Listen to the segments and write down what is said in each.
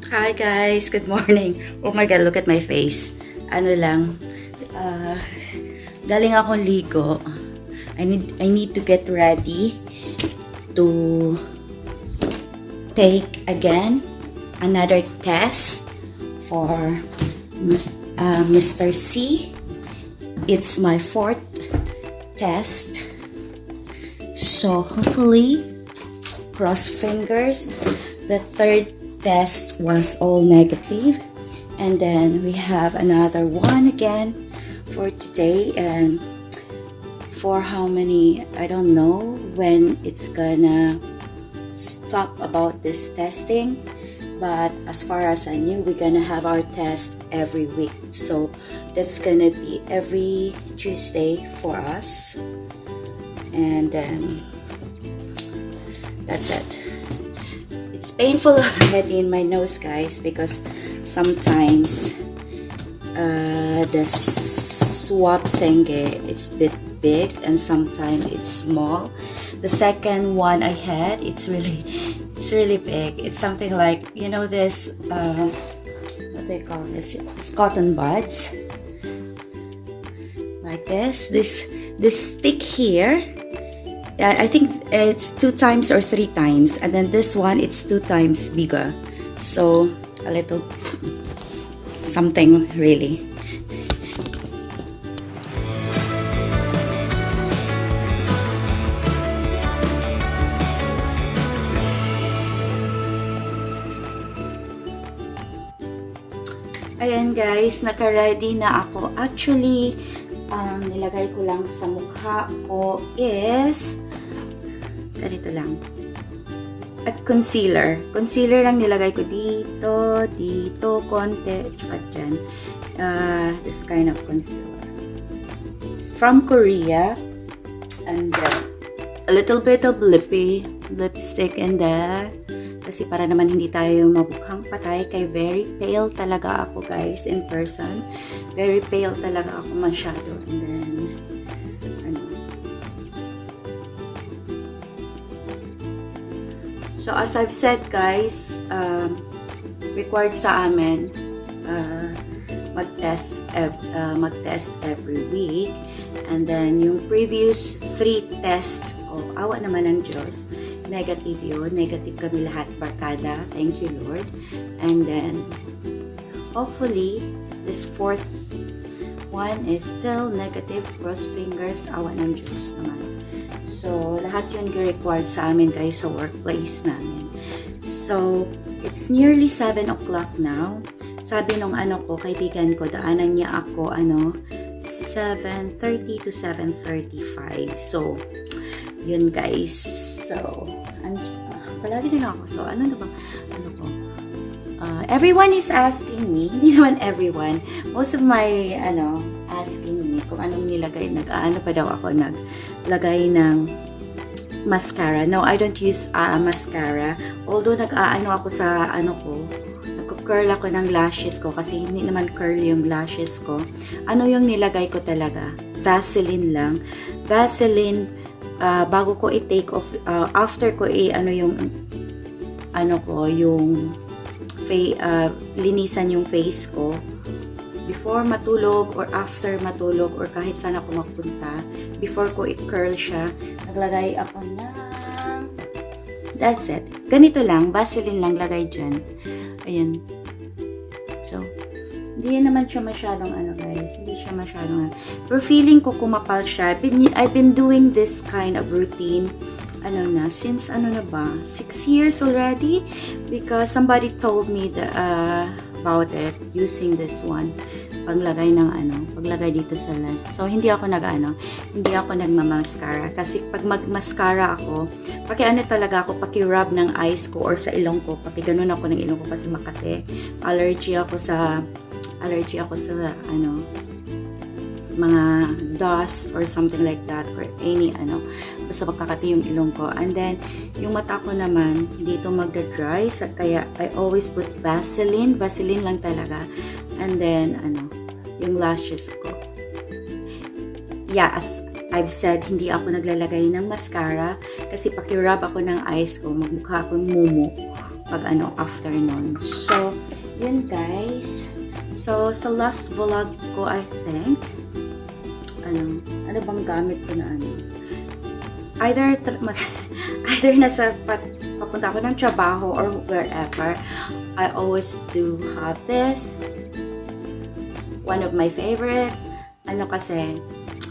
Hi guys, good morning. Oh my god, look at my face. Ano lang, daling akong ligo. I need to get ready to take again another test for Mr. C. It's my 4th test. So hopefully, cross fingers, the 3rd test was all negative, and then we have another one again for today, and for how many, I don't know when it's gonna stop about this testing, but as far as I knew, we're gonna have our test every week, so that's gonna be every Tuesday for us, and then that's it. It's painful already in my nose, guys, because sometimes the swab thingy, it's a bit big and sometimes it's small. The second one I had, it's really big. It's something like, you know, this what do they call this? It's cotton buds, like this stick here. I think it's 2 times or 3 times, and then this one, it's 2 times bigger, so a little something really. Ayan guys, naka-ready na ako. Actually, nilagay ko lang sa mukha ko is ganito lang. At concealer. Concealer lang nilagay ko dito, konti, at dyan. This kind of concealer. It's from Korea. And a little bit of lipstick in there. Kasi para naman hindi tayo mabukhang patay, kay very pale talaga ako guys in person. Very pale talaga ako masyado. And then, so as I've said guys, required sa amin mag-test every week. And then yung previous 3 tests ko, awa naman ng Diyos, negative yun. Negative kami lahat, barkada. Thank you, Lord. And then, hopefully, this 4th one is still negative. Cross fingers, awa ng Diyos naman. So, lahat yun required sa amin, guys, sa workplace namin. So, it's nearly 7 o'clock now. Sabi nung kaibigan ko, daanan niya ako, 7:30 to 7:35. So, yun guys. So, palagi din ako. So, everyone is asking me, hindi naman everyone, most of my, asking me kung anong nilagay, pa daw ako, naglagay ng mascara. No, I don't use mascara. Although, ako sa, nagko-curl ako ng lashes ko, kasi hindi naman curl yung lashes ko. Ano yung nilagay ko talaga? Vaseline lang. Vaseline, bago ko i-take off, after ko linisan yung face ko, before matulog or after matulog or kahit saan ako magpunta, before ko i-curl siya, naglagay ako ng, that's it. Ganito lang, Vaseline lang lagay dyan. Ayan. So, hindi naman siya masyadong guys. Hindi siya masyadong pero feeling ko kumapal siya. I've been doing this kind of routine since 6 years already, because somebody told me about it, using this one paglagay dito sa lash. So hindi ako nagmamaskara, kasi pag magmaskara ako, talaga ako, paki-rub ng eyes ko or sa ilong ko, paki-ganon ako ng ilong ko kasi makate. Allergy ako sa mga dust or something like that, or any basta magkakati yung ilong ko. And then yung mata ko naman dito magda-dry, kaya I always put Vaseline lang talaga. And then yung lashes ko, as I've said, hindi ako naglalagay ng mascara kasi paki-rub ako ng eyes ko, magmukha akong mumu. pag ano, afternoon. So, yun guys. So, sa last vlog ko, I think, ano bang gamit ko na ano? Either nasa papunta ako ng trabaho or wherever, I always do have this. One of my favorites. Ano kasi,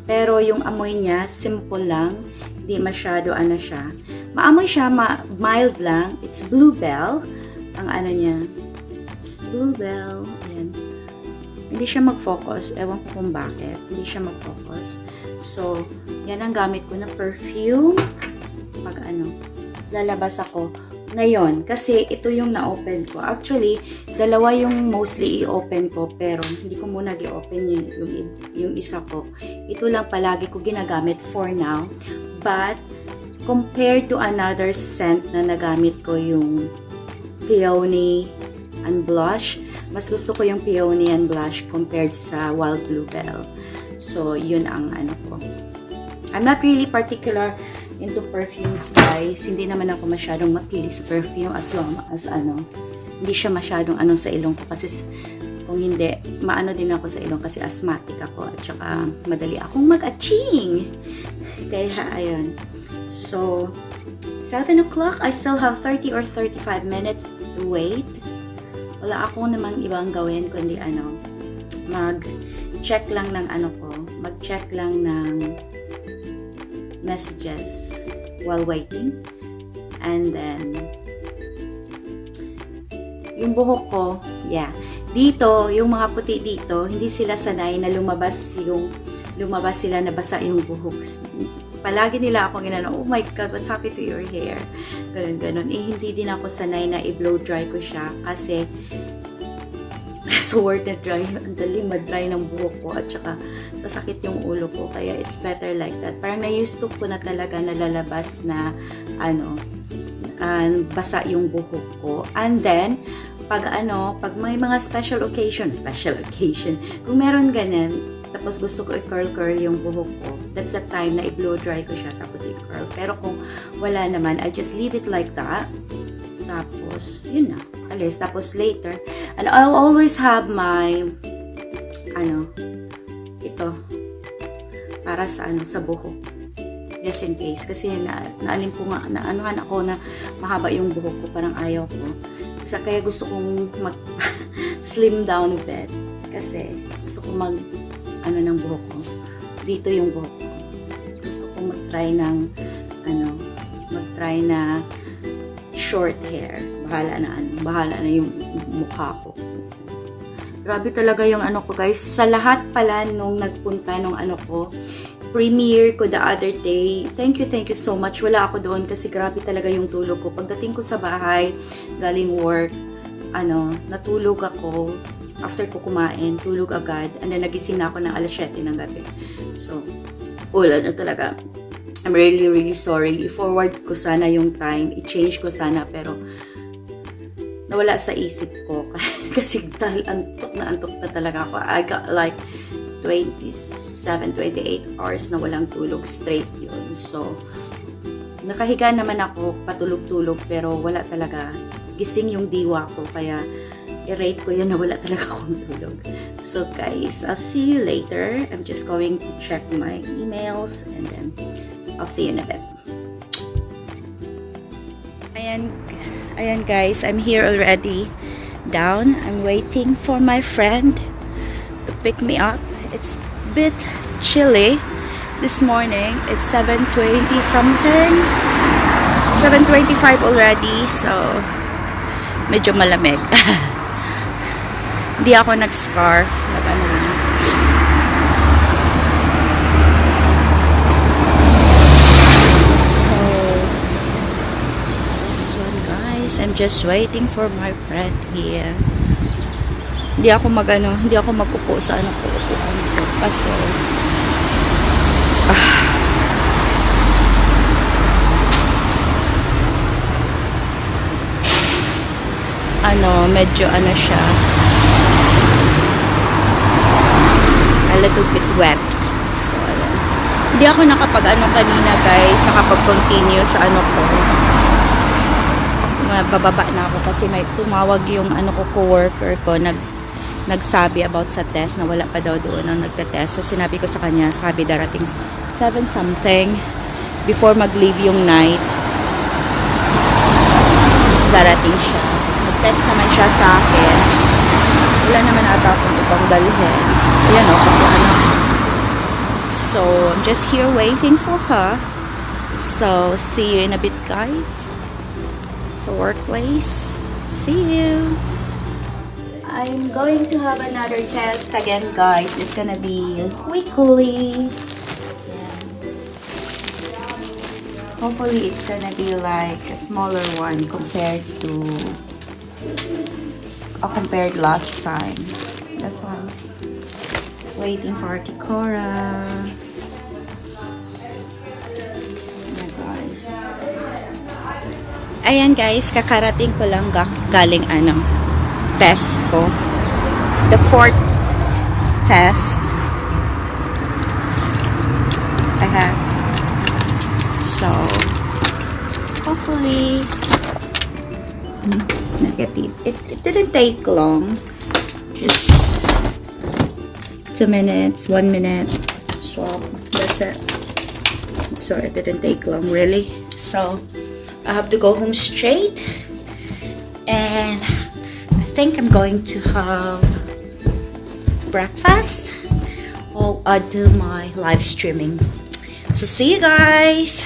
pero yung amoy niya, simple lang. Hindi masyado ano siya. Maamoy siya, mild lang. It's Bluebell. Ang ano niya. It's Bluebell. Ayan. Hindi siya mag-focus. Ewan ko kung bakit. Hindi siya mag-focus. So, yan ang gamit ko na perfume. Pag ano, lalabas ako. Ngayon, kasi ito yung na-open ko. Actually, dalawa yung mostly i-open ko, pero hindi ko muna i-open yung isa ko. Ito lang palagi ko ginagamit for now. But, compared to another scent na nagamit ko, yung Peony and Blush, mas gusto ko yung Peony and Blush compared sa Wild Bluebell. So, yun ang ano ko. I'm not really particular into perfumes, guys. Hindi naman ako masyadong mapili sa perfume as long as ano, hindi siya masyadong ano sa ilong ko kasi kung hindi, maano din ako sa ilong kasi asthmatic ako at saka madali akong mag-aching. Kaya, ayun. So, 7 o'clock, I still have 30 or 35 minutes to wait. Wala akong namang ibang gawin kundi ano, mag-check lang ng ano ko, mag-check lang ng messages while waiting. And then, yung buhok ko, yeah. Dito, yung mga puti dito, hindi sila sanay na lumabas sila na basa yung buhok. Palagi nila ako ginano, oh my God, what happened to your hair? Ganun. Hindi din ako sanay na i-blow dry ko siya kasi sword na dry, ang dali ma-dry ng buhok ko at saka sasakit yung ulo ko. Kaya it's better like that. Parang na-used to ko na talaga nalalabas na basa yung buhok ko. And then, pag may mga special occasion, kung meron ganun, tapos gusto ko i-curl yung buhok ko, that's the time na i-blow dry ko siya, tapos i-curl. Pero kung wala naman, I just leave it like that. Tapos, yun na. Alis. Tapos later, and I'll always have my, ito, para sa buhok. Just in case. Kasi naanuhan ako na mahaba yung buhok ko, parang ayaw ko. Kaya gusto kong slim down a bit. Kasi gusto kong ng buhok ko. Dito yung buhok ko. Gusto kong mag-try na short hair. Bahala na yung mukha ko. Grabe talaga yung ko guys. Sa lahat pala nung nagpunta nung premiere ko the other day. Thank you so much. Wala ako doon kasi grabe talaga yung tulog ko. Pagdating ko sa bahay, galing work, natulog ako. After ko kumain, tulog agad. And then nagising na ako ng alas 7 ng gabi. So, wala na talaga. I'm really sorry. I-forward ko sana yung time. I-change ko sana. Pero, nawala sa isip ko. Kasi dahil antok na talaga ako. I got like 28 hours na walang tulog. Straight yun. So, nakahiga naman ako. Patulog-tulog. Pero wala talaga. Gising yung diwa ko. Kaya, i-rate ko yun na wala talaga akong tulog. So guys, I'll see you later. I'm just going to check my emails and then I'll see you in a bit. Ayan guys, I'm here already down. I'm waiting for my friend to pick me up. It's a bit chilly this morning. It's 7:20 something. 7:25 already, so medyo malamig. Hindi ako nag-scarf. So, guys, I'm just waiting for my friend here. Hindi ako magpupo sa upuan ko. Kasi, medyo siya. A little bit wet. So, hindi ako kanina guys, nakapag-continue sa ko. mabababa na ako kasi may tumawag yung co-worker ko, nagsabi about sa test na wala pa daw doon ang nagte-test. So sinabi ko sa kanya, sabi darating 7 something before mag-leave yung night. Darating siya. Nag-text naman siya sa akin. Wala naman ata akong ibang dalhin. Ayan o, So, I'm just here waiting for her. So, see you in a bit, guys. So, workplace. See you. I'm going to have another test again, guys. It's gonna be weekly. Hopefully, it's gonna be like a smaller one compared last time. This one. Waiting for Tikora. Ayan guys, kakarating ko lang galing test ko. The 4th test. I have. So, hopefully, negative. It didn't take long. Just 2 minutes, 1 minute. So, that's it. So, it didn't take long, really. So, I have to go home straight, and I think I'm going to have breakfast or do my live streaming. So see you guys.